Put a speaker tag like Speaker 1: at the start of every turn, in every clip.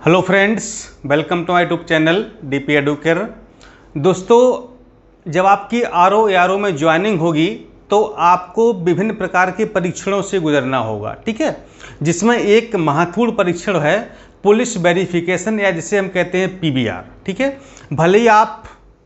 Speaker 1: Hello friends, welcome to my YouTube channel DP Educare. दोस्तों, जब आपकी आरओ एआरओ में ज्वाइनिंग होगी तो आपको विभिन्न प्रकार के परीक्षणों से गुजरना होगा, ठीक है। जिसमें एक महत्वपूर्ण परीक्षण है पुलिस वेरिफिकेशन, या जिसे हम कहते हैं पीवीआर, ठीक है। भले ही आप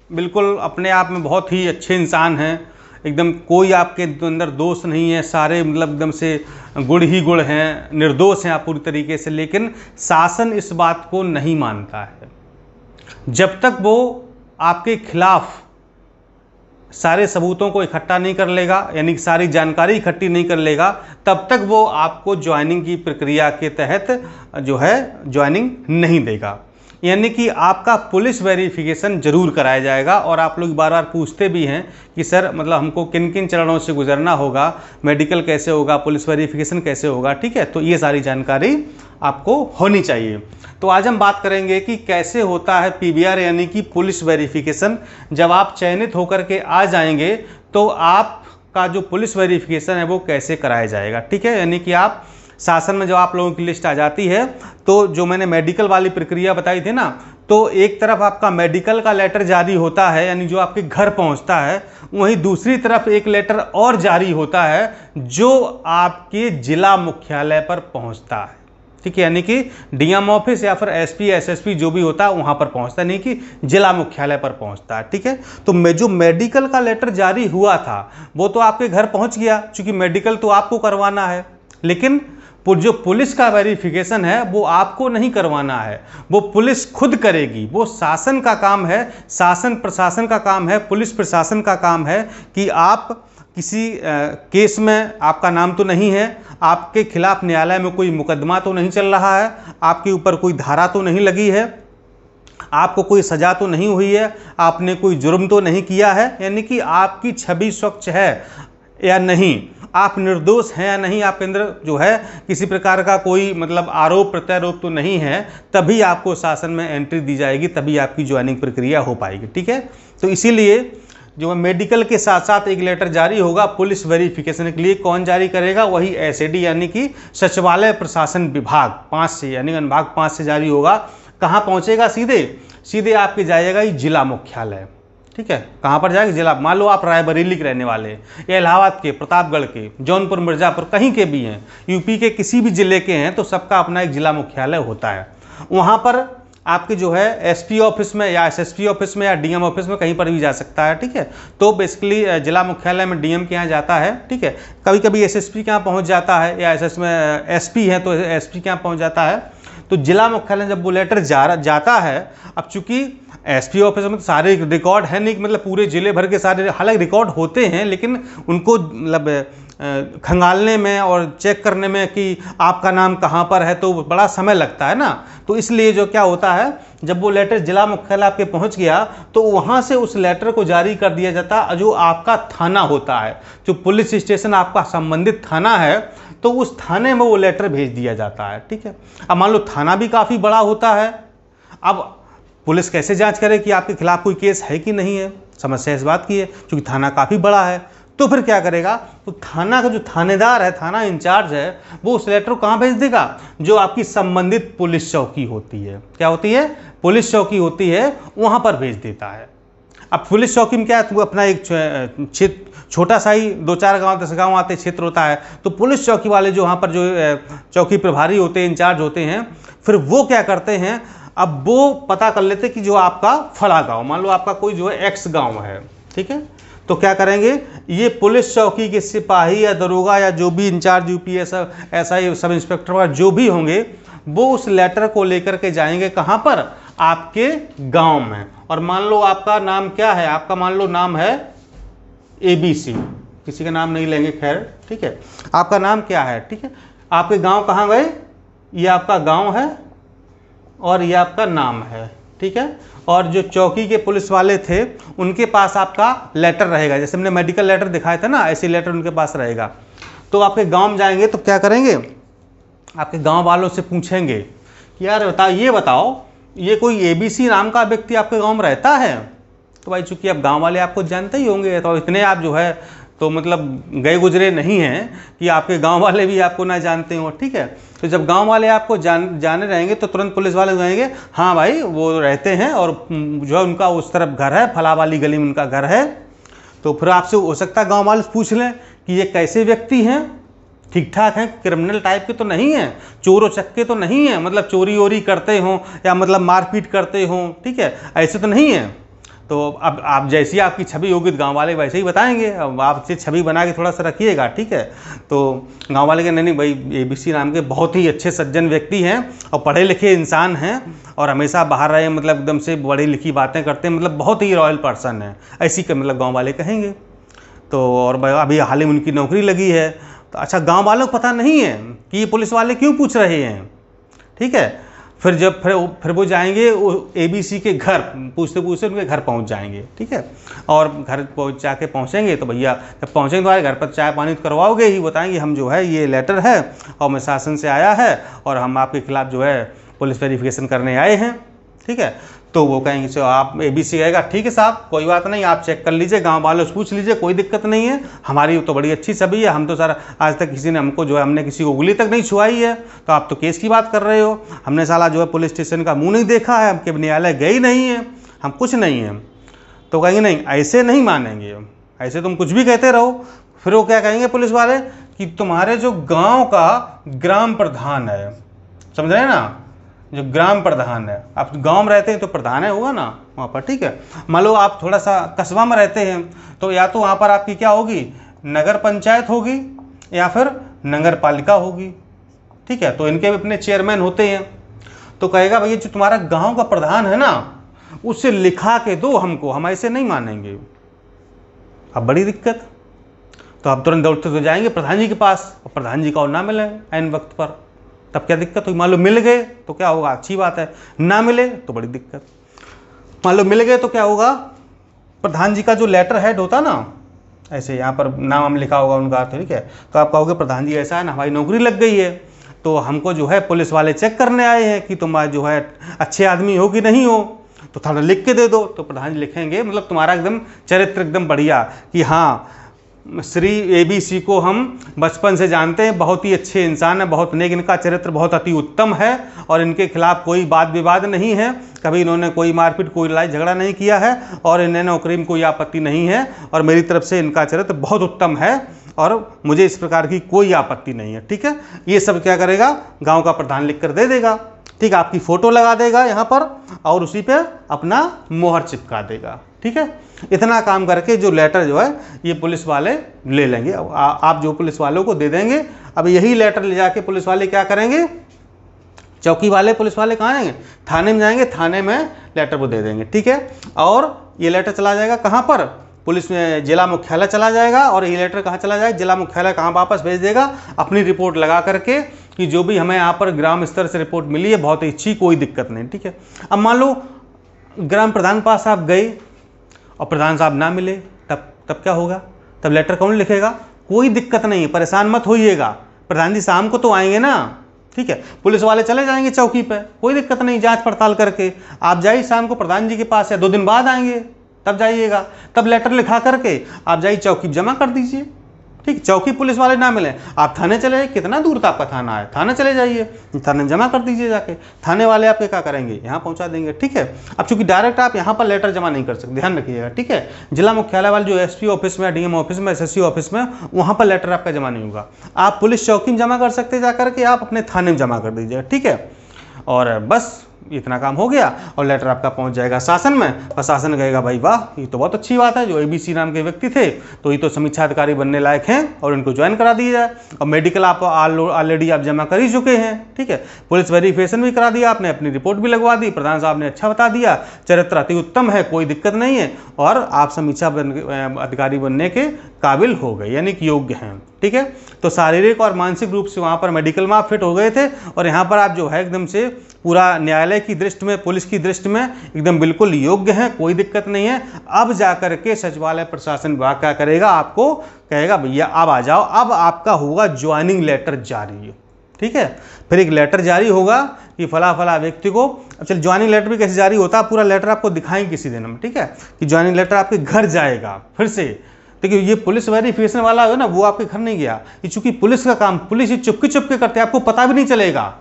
Speaker 1: बिल्कुल अपने आप में बहुत ही अच्छे इंसान हैं, एकदम कोई आपके अंदर दोष नहीं है, सारे मतलब एकदम से गुण ही गुण हैं, निर्दोष हैं आप पूरी तरीके से, लेकिन शासन इस बात को नहीं मानता है। जब तक वो आपके खिलाफ सारे सबूतों को इकट्ठा नहीं कर लेगा, यानी कि सारी जानकारी इकट्ठी नहीं कर लेगा, तब तक वो आपको ज्वाइनिंग की प्रक्रिया के तहत जो है ज्वाइनिंग नहीं देगा। यानी कि आपका पुलिस वेरिफिकेशन जरूर कराया जाएगा। और आप लोग बार बार पूछते भी हैं कि सर मतलब हमको किन किन चरणों से गुजरना होगा, मेडिकल कैसे होगा, पुलिस वेरिफिकेशन कैसे होगा, ठीक है। तो ये सारी जानकारी आपको होनी चाहिए। तो आज हम बात करेंगे कि कैसे होता है पीवीआर, यानी कि पुलिस वेरिफिकेशन। जब आप चयनित होकर के आ जाएंगे तो आपका जो पुलिस वेरिफिकेशन है वो कैसे कराया जाएगा, ठीक है। यानी कि आप शासन में जब आप लोगों की लिस्ट आ जाती है तो जो मैंने मेडिकल वाली प्रक्रिया बताई थी ना, तो एक तरफ आपका मेडिकल का लेटर जारी होता है, यानी जो आपके घर पहुंचता है, वहीं दूसरी तरफ एक लेटर और जारी होता है जो आपके जिला मुख्यालय पर पहुंचता है, ठीक है। यानी कि डीएम ऑफिस या फिर एसपी एसएसपी जो भी होता है वहां पर पहुंचता है, नहीं कि जिला मुख्यालय पर पहुंचता है, ठीक है। तो जो मेडिकल का लेटर जारी हुआ था वो तो आपके घर पहुंच गया, क्योंकि मेडिकल तो आपको करवाना है, लेकिन जो पुलिस का वेरिफिकेशन है वो आपको नहीं करवाना है, वो पुलिस खुद करेगी। वो शासन का काम है, शासन प्रशासन का काम है, पुलिस प्रशासन का काम है कि आप किसी केस में आपका नाम तो नहीं है, आपके खिलाफ न्यायालय में कोई मुकदमा तो नहीं चल रहा है, आपके ऊपर कोई धारा तो नहीं लगी है, आपको कोई सजा तो नहीं हुई है, आपने कोई जुर्म तो नहीं किया है, यानी कि आपकी छवि स्वच्छ है या नहीं, आप निर्दोष हैं या नहीं, आपके अंदर जो है किसी प्रकार का कोई मतलब आरोप प्रत्यारोप तो नहीं है, तभी आपको शासन में एंट्री दी जाएगी, तभी आपकी ज्वाइनिंग प्रक्रिया हो पाएगी, ठीक है। तो इसीलिए जो मेडिकल के साथ साथ एक लेटर जारी होगा पुलिस वेरिफिकेशन के लिए। कौन जारी करेगा? वही एसएडी, यानी कि सचिवालय प्रशासन विभाग 5 से, यानी अनुभाग 5 से जारी होगा। कहाँ पहुँचेगा? सीधे आपके जाएगा ये जिला मुख्यालय, ठीक है। कहाँ पर जाएगा? जिला। मान लो आप रायबरेली के रहने वाले या इलाहाबाद के, प्रतापगढ़ के, जौनपुर, मिर्जापुर, कहीं के भी हैं, यूपी के किसी भी जिले के हैं, तो सबका अपना एक जिला मुख्यालय होता है। वहाँ पर आपके जो है एसपी ऑफिस में या एसएसपी ऑफिस में या डीएम ऑफिस में कहीं पर भी जा सकता है, ठीक है। तो बेसिकली जिला मुख्यालय में डीएम के यहाँ जाता है, ठीक है। कभी कभी एसएसपी के यहाँ पहुँच जाता है, या एसपी है तो एसपी के यहाँ पहुँच जाता है। तो जिला मुख्यालय जब वो लेटर जाता है, अब चूंकि एसपी ऑफिस में तो सारे रिकॉर्ड है नहीं, मतलब पूरे जिले भर के सारे, हालांकि रिकॉर्ड होते हैं, लेकिन उनको मतलब खंगालने में और चेक करने में कि आपका नाम कहाँ पर है तो बड़ा समय लगता है ना। तो इसलिए जो क्या होता है, जब वो लेटर जिला मुख्यालय आपके पहुँच गया तो वहाँ से उस लेटर को जारी कर दिया जाता है जो आपका थाना होता है, जो पुलिस स्टेशन आपका संबंधित थाना है, तो उस थाने में वो लेटर भेज दिया जाता है, ठीक है। अब मान लो थाना भी काफ़ी बड़ा होता है, अब पुलिस कैसे जांच करे कि आपके खिलाफ कोई केस है कि नहीं है? समस्या इस बात की है, क्योंकि थाना काफ़ी बड़ा है। तो फिर क्या करेगा? तो थाना का जो थानेदार है, थाना इंचार्ज है, वो उस लेटर को कहाँ भेज देगा? जो आपकी संबंधित पुलिस चौकी होती है, क्या होती है? पुलिस चौकी होती है, वहाँ पर भेज देता है। अब पुलिस चौकी में क्या है, अपना एक क्षेत्र, छोटा सा ही 2-4 गांव 10 गांव आते क्षेत्र होता है, तो पुलिस चौकी वाले जो वहाँ पर जो चौकी प्रभारी होते हैं, इंचार्ज होते हैं, फिर वो क्या करते हैं, अब वो पता कर लेते कि जो आपका फला गांव, मान लो आपका कोई जो है एक्स गांव है, ठीक है। तो क्या करेंगे, ये पुलिस चौकी के सिपाही या दरोगा या जो भी in charge UP SI sub inspector वगैरह जो भी होंगे, वो उस लेटर को लेकर के जाएंगे कहाँ पर? आपके गांव में। और मान लो आपका नाम क्या है, आपका मान लो नाम है ABC, किसी का नाम नहीं लेंगे, खैर, ठीक है। आपका नाम क्या है, ठीक है। आपके गांव कहाँ गए? ये आपका गांव है और ये आपका नाम है, ठीक है। और जो चौकी के पुलिस वाले थे उनके पास आपका लेटर रहेगा, जैसे हमने मेडिकल लेटर दिखाया था ना, ऐसे लेटर उनके पास रहेगा। तो आपके गांव में जाएंगे तो क्या करेंगे, आपके गांव वालों से पूछेंगे कि यार बताओ ये कोई ABC नाम का व्यक्ति आपके गांव में रहता है? तो भाई चूंकि अब गांव वाले आपको जानते ही होंगे, तो इतने आप जो है तो मतलब गए गुजरे नहीं हैं कि आपके गांव वाले भी आपको ना जानते हो, ठीक है। तो जब गांव वाले आपको जाने रहेंगे तो तुरंत पुलिस वाले कहेंगे हाँ भाई वो रहते हैं और जो है उनका उस तरफ घर है, फला वाली गली में उनका घर है। तो फिर आपसे हो सकता है गाँव वाले पूछ लें कि ये कैसे व्यक्ति हैं, ठीक ठाक हैं, क्रिमिनल टाइप के तो नहीं हैं, चोर चक्के तो नहीं हैं, मतलब चोरी वोरी करते हों या मतलब मारपीट करते हों, ठीक है, ऐसे तो नहीं हैं। तो अब आप जैसी आपकी छवि होगी तो गाँव वाले वैसे ही बताएंगे। अब आपसे छवि बना के थोड़ा सा रखिएगा, ठीक है। तो गाँव वाले के नहीं भाई ABC नाम के बहुत ही अच्छे सज्जन व्यक्ति हैं और पढ़े लिखे इंसान हैं और हमेशा बाहर रहे, मतलब एकदम से बड़ी लिखी बातें करते हैं, मतलब बहुत ही रॉयल पर्सन है, ऐसी मतलब गाँव वाले कहेंगे। तो और अभी हाल ही में उनकी नौकरी लगी है। तो अच्छा, गांव वालों को पता नहीं है कि ये पुलिस वाले क्यों पूछ रहे हैं, ठीक है। फिर वो जाएंगे ABC के घर, पूछते पूछते उनके घर पहुंच जाएंगे, ठीक है। और घर जाके पहुंचेंगे तो भैया जब पहुंचेंगे तो घर पर चाय पानी तो करवाओगे ही, बताएंगे हम जो है ये लेटर है और मैं शासन से आया है और हम आपके खिलाफ़ जो है पुलिस वेरिफिकेशन करने आए हैं, ठीक है। तो वो कहेंगे सो आप ABC कहेगा ठीक है साहब कोई बात नहीं, आप चेक कर लीजिए, गांव वालों से पूछ लीजिए, कोई दिक्कत नहीं है, हमारी तो बड़ी अच्छी छवि है, हम तो सर आज तक किसी ने हमको जो है हमने किसी को उंगली तक नहीं छुआई है, तो आप तो केस की बात कर रहे हो, हमने साला जो है पुलिस स्टेशन का मुंह नहीं देखा है, हम न्यायालय गए ही नहीं है, हम कुछ नहीं हैं। तो कहेंगे नहीं ऐसे नहीं मानेंगे, ऐसे तुम कुछ भी कहते रहो। फिर वो क्या कहेंगे पुलिस वाले कि तुम्हारे जो गाँव का ग्राम प्रधान है, समझ रहे हैं ना, जो ग्राम प्रधान है, आप गांव में रहते हैं तो प्रधान है होगा ना वहाँ पर, ठीक है। मान लो आप थोड़ा सा कस्बा में रहते हैं तो या तो वहाँ पर आपकी क्या होगी, नगर पंचायत होगी या फिर नगर पालिका होगी, ठीक है। तो इनके भी अपने चेयरमैन होते हैं। तो कहेगा भैया जो तुम्हारा गांव का प्रधान है ना उससे लिखा के दो हमको, हम ऐसे नहीं मानेंगे। अब बड़ी दिक्कत, तो आप तुरंत दौड़ते तो जाएंगे प्रधान जी के पास और प्रधान जी का और ना मिले ऐन वक्त पर, तब क्या दिक्कत हुई। मान लो मिल गए तो क्या होगा, अच्छी बात है, ना मिले तो बड़ी दिक्कत। मान लो मिल गए तो क्या होगा, प्रधान जी का जो लेटर हेड होता ना, ऐसे यहाँ पर नाम लिखा होगा उनका, ठीक है। तो आप कहोगे प्रधान जी ऐसा है ना, हमारी नौकरी लग गई है तो हमको जो है पुलिस वाले चेक करने आए हैं कि तुम जो है अच्छे आदमी हो कि नहीं हो, तो थोड़ा लिख के दे दो। तो प्रधान जी लिखेंगे मतलब तुम्हारा एकदम चरित्र एकदम बढ़िया कि हाँ श्री ABC को हम बचपन से जानते हैं, बहुत ही अच्छे इंसान है, बहुत नेक, इनका चरित्र बहुत अति उत्तम है और इनके खिलाफ कोई वाद विवाद नहीं है, कभी इन्होंने कोई मारपीट कोई लड़ाई झगड़ा नहीं किया है और इन्हें नौकरी में कोई आपत्ति नहीं है और मेरी तरफ से इनका चरित्र बहुत उत्तम है और मुझे इस प्रकार की कोई आपत्ति नहीं है, ठीक है। ये सब क्या करेगा, गाँव का प्रधान लिख कर दे देगा, ठीक है। आपकी फ़ोटो लगा देगा यहाँ पर और उसी पे अपना मोहर चिपका देगा, ठीक है। इतना काम करके जो लेटर जो है ये पुलिस वाले ले लेंगे। आप जो पुलिस वालों को दे देंगे, अब यही लेटर ले जाके पुलिस वाले क्या करेंगे, चौकी वाले पुलिस वाले कहाँ जाएंगे, थाने में जाएंगे, थाने में लेटर को दे देंगे, ठीक है। और ये लेटर चला जाएगा कहाँ पर, पुलिस में जिला मुख्यालय चला जाएगा और ये लेटर कहाँ चला जाएगा, जिला मुख्यालय कहाँ वापस भेज देगा, अपनी रिपोर्ट लगा करके कि जो भी हमें यहाँ पर ग्राम स्तर से रिपोर्ट मिली है बहुत अच्छी, कोई दिक्कत नहीं, ठीक है। अब मान लो ग्राम प्रधान पास आप गए और प्रधान साहब ना मिले, तब क्या होगा, तब लेटर कौन लिखेगा, कोई दिक्कत नहीं है, परेशान मत होइएगा, प्रधान जी शाम को तो आएंगे ना, ठीक है। पुलिस वाले चले जाएंगे चौकी पे, कोई दिक्कत नहीं, जांच पड़ताल करके आप जाइए शाम को प्रधान जी के पास या 2 दिन बाद आएंगे तब जाइएगा, तब लेटर लिखा करके आप जाइए चौकी जमा कर दीजिए, ठीक। चौकी पुलिस वाले ना मिले आप थाने चले जाइए, कितना दूर तक आपका थाना है, थाने चले जाइए, थाने में जमा कर दीजिए जाके, थाने वाले आपके क्या करेंगे, यहाँ पहुँचा देंगे, ठीक है। अब चूंकि डायरेक्ट आप यहाँ पर लेटर जमा नहीं कर सकते, ध्यान रखिएगा, ठीक है। जिला मुख्यालय वाले जो SP ऑफिस में, DM ऑफिस में, SSC ऑफिस में, वहाँ पर लेटर आपका जमा नहीं होगा, आप पुलिस चौकी में जमा कर सकते जा करके, आप अपने थाने में जमा कर दीजिएगा, ठीक है। और बस इतना काम हो गया और लेटर आपका पहुंच जाएगा शासन में और शासन कहेगा भाई वाह ये तो बहुत अच्छी बात है, जो ABC नाम के व्यक्ति थे तो ये तो समीक्षा अधिकारी बनने लायक हैं और इनको ज्वाइन करा दिया जाए। और मेडिकल आप ऑलरेडी आप जमा कर ही चुके हैं, ठीक है। पुलिस वेरिफिकेशन भी करा दिया आपने, अपनी रिपोर्ट भी लगवा दी, प्रधान साहब ने अच्छा बता दिया, चरित्र अति उत्तम है, कोई दिक्कत नहीं है और आप समीक्षा अधिकारी बनने के काबिल हो गए, यानी कि योग्य हैं, ठीक है। तो शारीरिक और मानसिक रूप से वहाँ पर मेडिकल में आप फिट हो गए थे और यहाँ पर आप जो है एकदम से पूरा न्यायालय की दृष्टि में, पुलिस की दृष्टि में एकदम बिल्कुल योग्य हैं, कोई दिक्कत नहीं है। अब जाकर के सचिवालय प्रशासन विभाग क्या करेगा, आपको कहेगा भैया अब आ जाओ, अब आपका होगा ज्वाइनिंग लेटर जारी, ठीक है। फिर एक लेटर जारी होगा कि फला फला व्यक्ति को, चल ज्वाइनिंग लेटर भी कैसे जारी होता है, पूरा लेटर आपको दिखाएंगे किसी दिन हम, ठीक है, कि ज्वाइनिंग लेटर आपके घर जाएगा, फिर से देखिए ये पुलिस वेरिफिकेशन वाला है ना, वो आपके घर नहीं गया, ये चूंकि पुलिस का काम, पुलिस ये चुपके चुपके करते हैं, आपको पता भी नहीं चलेगा,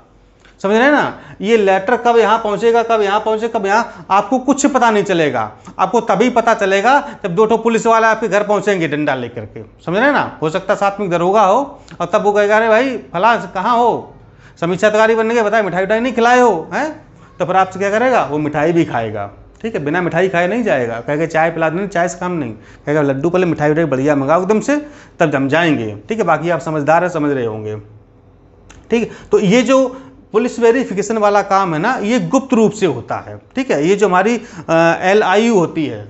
Speaker 1: समझ रहे हैं ना। ये लेटर कब यहाँ पहुंचेगा, कब यहाँ पहुंचेगा, कब यहाँ, आपको कुछ पता नहीं चलेगा। आपको तभी पता चलेगा जब 2 पुलिस वाले आपके घर पहुंचेंगे डंडा लेकर के, समझ रहे हैं ना। हो सकता है साथ में दरोगा हो और तब वो कहेगा अरे भाई फला कहाँ हो, समीक्षा अधिकारी बनने के बताए मिठाई उठाई नहीं खिलाए हो हैं, तो फिर आपसे क्या करेगा, वो मिठाई भी खाएगा, ठीक है, बिना मिठाई खाए नहीं जाएगा, कहेगा चाय पिला देना, चाय से काम नहीं, कहेगा लड्डू पहले मिठाई उठाई बढ़िया मंगाओ एकदम से, तब हम जाएंगे, ठीक है। बाकी आप समझदार है, समझ रहे होंगे, ठीक है। तो ये जो पुलिस वेरिफिकेशन वाला काम है ना, ये गुप्त रूप से होता है, ठीक है। ये जो हमारी LIU होती है,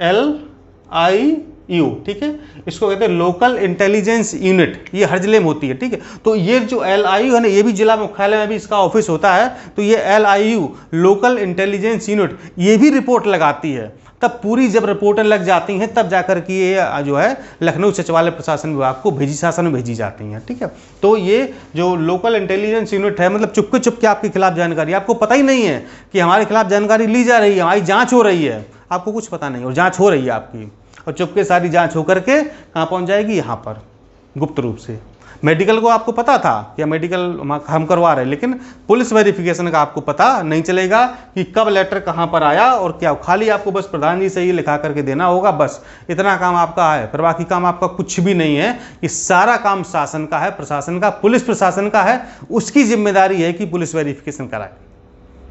Speaker 1: LIU, ठीक है, इसको कहते हैं लोकल इंटेलिजेंस यूनिट, ये हर जिले में होती है, ठीक है। तो ये जो LIU है ना, ये भी जिला मुख्यालय में भी इसका ऑफिस होता है, तो ये LIU लोकल इंटेलिजेंस यूनिट ये भी रिपोर्ट लगाती है। तब पूरी जब रिपोर्टें लग जाती हैं तब जाकर के ये जो है लखनऊ सचिवालय प्रशासन विभाग को शासन में भेजी जाती हैं, ठीक है। तो ये जो लोकल इंटेलिजेंस यूनिट है, मतलब चुपके चुपके आपके खिलाफ जानकारी, आपको पता ही नहीं है कि हमारे खिलाफ जानकारी ली जा रही है, हमारी जांच हो रही है, आपको कुछ पता नहीं, और जांच हो रही है आपकी, और चुपके सारी जांच होकर के कहाँ पहुँच जाएगी, यहाँ पर गुप्त रूप से। मेडिकल को आपको पता था कि मेडिकल हम करवा रहे हैं, लेकिन पुलिस वेरिफिकेशन का आपको पता नहीं चलेगा कि कब लेटर कहाँ पर आया और क्या, खाली आपको बस प्रधान जी से ही लिखा करके देना होगा, बस इतना काम आपका है, फिर बाकी काम आपका कुछ भी नहीं है। ये सारा काम शासन का है, प्रशासन का, पुलिस प्रशासन का है, उसकी जिम्मेदारी है कि पुलिस वेरिफिकेशन कराए,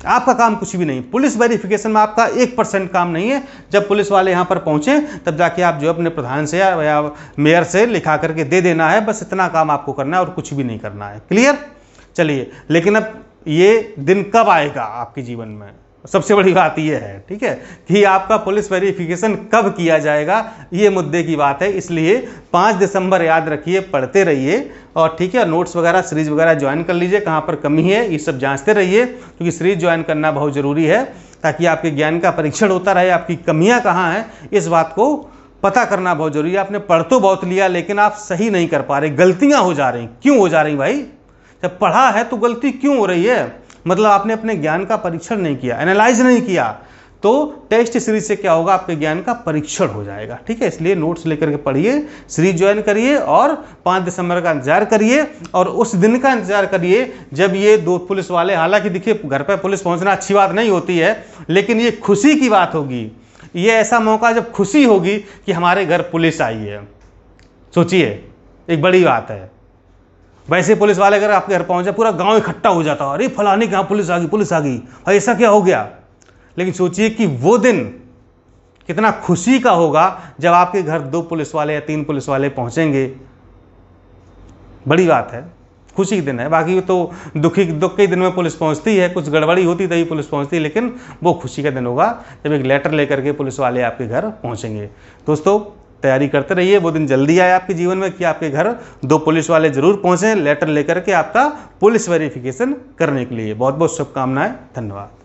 Speaker 1: आपका काम कुछ भी नहीं। पुलिस वेरिफिकेशन में आपका 1% काम नहीं है। जब पुलिस वाले यहाँ पर पहुँचे तब जाके आप जो अपने प्रधान से या मेयर से लिखा करके दे देना है, बस इतना काम आपको करना है और कुछ भी नहीं करना है। क्लियर? चलिए, लेकिन अब ये दिन कब आएगा आपके जीवन में, सबसे बड़ी बात यह है, ठीक है, कि आपका पुलिस वेरिफिकेशन कब किया जाएगा, ये मुद्दे की बात है। इसलिए 5 दिसंबर याद रखिए, पढ़ते रहिए, और ठीक है, नोट्स वगैरह सीरीज वगैरह ज्वाइन कर लीजिए, कहाँ पर कमी है ये सब जांचते रहिए, क्योंकि सीरीज ज्वाइन करना बहुत ज़रूरी है, ताकि आपके ज्ञान का परीक्षण होता रहे, आपकी कमियाँ कहाँ हैं इस बात को पता करना बहुत जरूरी है। आपने पढ़ तो बहुत लिया, लेकिन आप सही नहीं कर पा रहे, गलतियाँ हो जा रही। क्यों हो जा रही भाई? जब पढ़ा है तो गलती क्यों हो रही है? मतलब आपने अपने ज्ञान का परीक्षण नहीं किया, एनालाइज नहीं किया, तो टेस्ट सीरीज से क्या होगा, आपके ज्ञान का परीक्षण हो जाएगा, ठीक है। इसलिए नोट्स लेकर के पढ़िए, सीरीज ज्वाइन करिए, और 5 दिसंबर का इंतजार करिए, और उस दिन का इंतजार करिए जब ये 2 पुलिस वाले, हालांकि देखिए घर पर पुलिस पहुंचना अच्छी बात नहीं होती है, लेकिन ये खुशी की बात होगी, ये ऐसा मौका जब खुशी होगी कि हमारे घर पुलिस आई है। सोचिए, एक बड़ी बात है। वैसे पुलिस वाले अगर आपके घर पहुंचे, पूरा गांव इकट्ठा हो जाता है, अरे फलाने के यहाँ पुलिस आ गई, पुलिस आ गई, ऐसा क्या हो गया। लेकिन सोचिए कि वो दिन कितना खुशी का होगा जब आपके घर 2 पुलिस वाले या 3 पुलिस वाले पहुंचेंगे। बड़ी बात है, खुशी के दिन है। बाकी तो दुख के दिन में पुलिस पहुंचती है, कुछ गड़बड़ी होती तभी पुलिस पहुंचती है, लेकिन वो खुशी का दिन होगा जब एक लेटर लेकर के पुलिस वाले आपके घर पहुंचेंगे। दोस्तों, तैयारी करते रहिए, वो दिन जल्दी आए आपके जीवन में कि आपके घर 2 पुलिस वाले जरूर पहुंचे लेटर लेकर के आपका पुलिस वेरिफिकेशन करने के लिए। बहुत बहुत शुभकामनाएं, धन्यवाद।